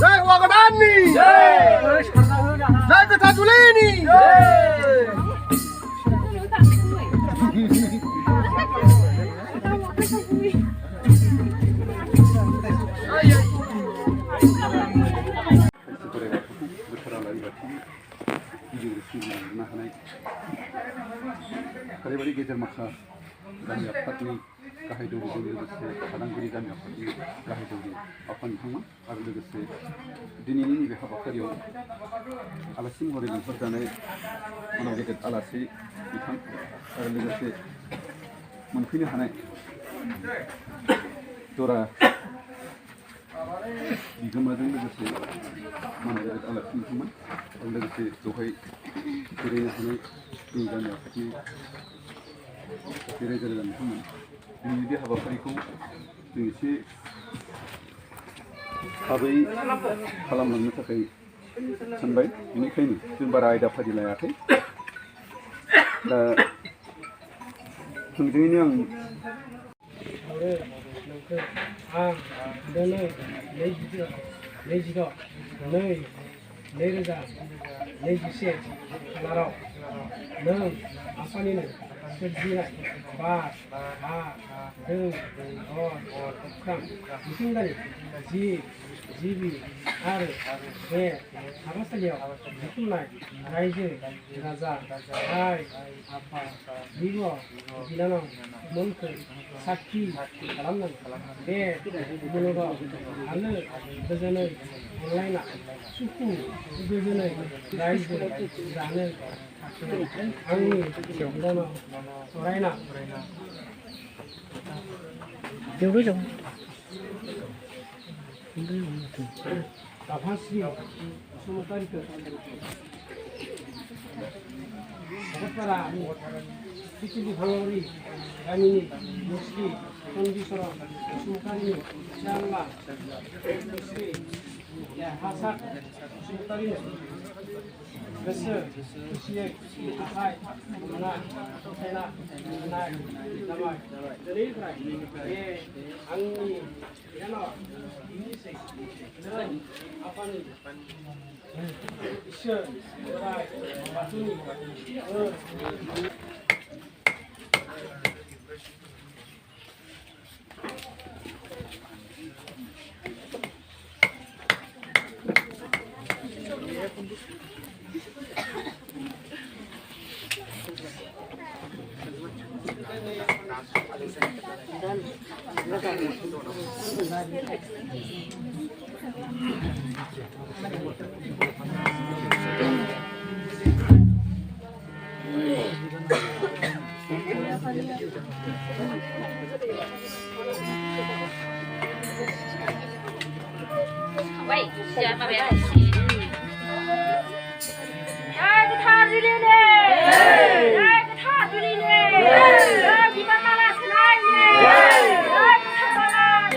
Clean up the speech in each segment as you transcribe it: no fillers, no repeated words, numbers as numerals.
Jai Wagadani! Jai Katatulini! ओरैबायदि गेजेर माखा गामि आफादनि गाहाय दौरिजों लोगोसे हादांगुरि गामि आफादनि गाहाय दौरि आफा नोंथांमोन आरो लोगोसे दिनैनि नैबे हाबाफारियाव आलासि महरै लिंहरजानाय मानव गेदेर आलासि बिथां आरो लोगोसे मोनफैनो हानाय जरा बिगोमाजों लोगोसे मानव गेदेर आलासि बिथांमोन आरो लोगोसे बेवहाय जिरायनो हानाय जोंनि गामि आफादनि रायजो राजा बिथांमोन दिनै बे हाबाफारिखौ जों एसे थाबै खालामलांनो थाखाय सानबाय बेनिखायनो जों बारा आयदा फारि लायाखै दा थोंजोङैनो आं दिनै 2021 खालाराव नों आफानिनो सोरजिनाय बार हा दै अख्रां मिथिंगानि जिबि आरो बे हाबासालियाव जुथुमनाय रायजो राजा आइ आफा बिब' बिनानाव मोनखौ साखि खालामनानै बे मुलुगाव थानो गोजोनै अनलायना सुखु गोजोनै रायजो जानो आंनि बिनानाव सरायना आफाश्री बसुमतारीखौ भगतपारा पृथ्वी भांगुरी गामिनि मुस्रि सन्दिचरन बसुमतारीनि फिसाज्ला मुस्रि हासार बसुमतारीनो गोसो खुसियै आखाइ हमना गथायना होनाय जाबाय दिनैनिफ्राय बे आंनि बिनानावा दिनैसै नों आफानि इसोर बोराइ बाथौनि Wait, siya mabaya si. Ay, katadulini! Ay, katadulini! Ay, di ba malas na niya? Ay, katadalan!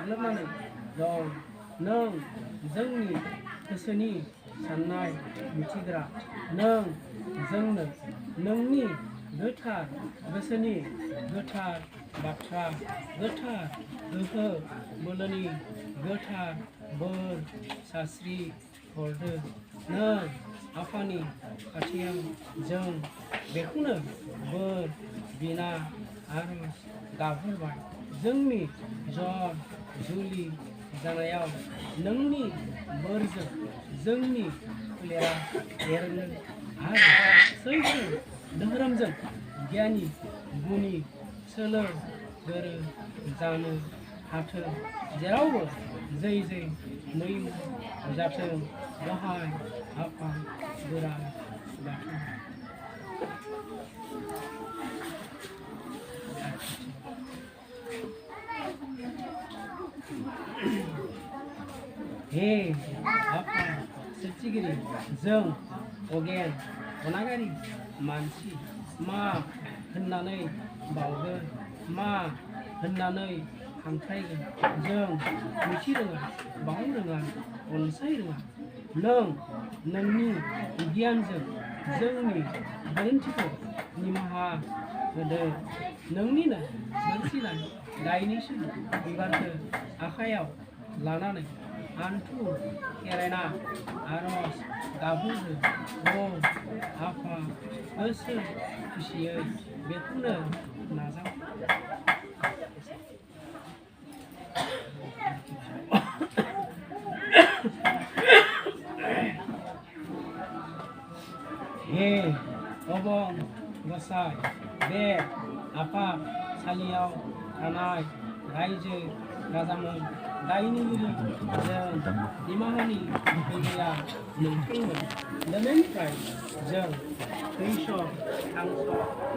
साग्लोबनानै दं नों जोंनि गोसोनि साननाय मिथिग्रा नों जोंनो नोंनि गोथार गोसोनि गोथार बाथ्रा गोथार गोहो बोलोनि गोथार बोर सास्रि हरदो नों आफानि खाथियाव जों बेखौनो बोर बिना आरज गाबहरबाय जोंनि जर जुलि जानायाव नोंनि बोरजों जोंनि फोलेरा एरनो आरो सैथो धोरोमजों गियानि गुनि सोलो गोरो जानो हाथों जेरावबो जै जै मैमु जाथों गाहाय आफा बोराइ बाथौ हे आफा सोरजिगिरि जों अगेन अनागारि मानसि मा होननानै बावगोन मा होननानै हांख्रायगोन जों मिथि रोङा बाव रोङा अनसाय रोङा नों नोंनि गियानजों जोंनि गोरोन्थिखौ निमाहा होदो नोंनिनो सोरजिनाय दायनिसो बिबारखौ आखायाव लानानै आन्थु खेरायना आरज गाबहरो ओ आफा गोसो खुसियै बेखौनो नाजाव हे अबं गसाइ बे आफादसालियाव थानाय रायजो राजामोन दायनिगिरि जों निमाहानि फैनाया नोंथांमोन दिनैनिफ्राय जों थैस' थांस'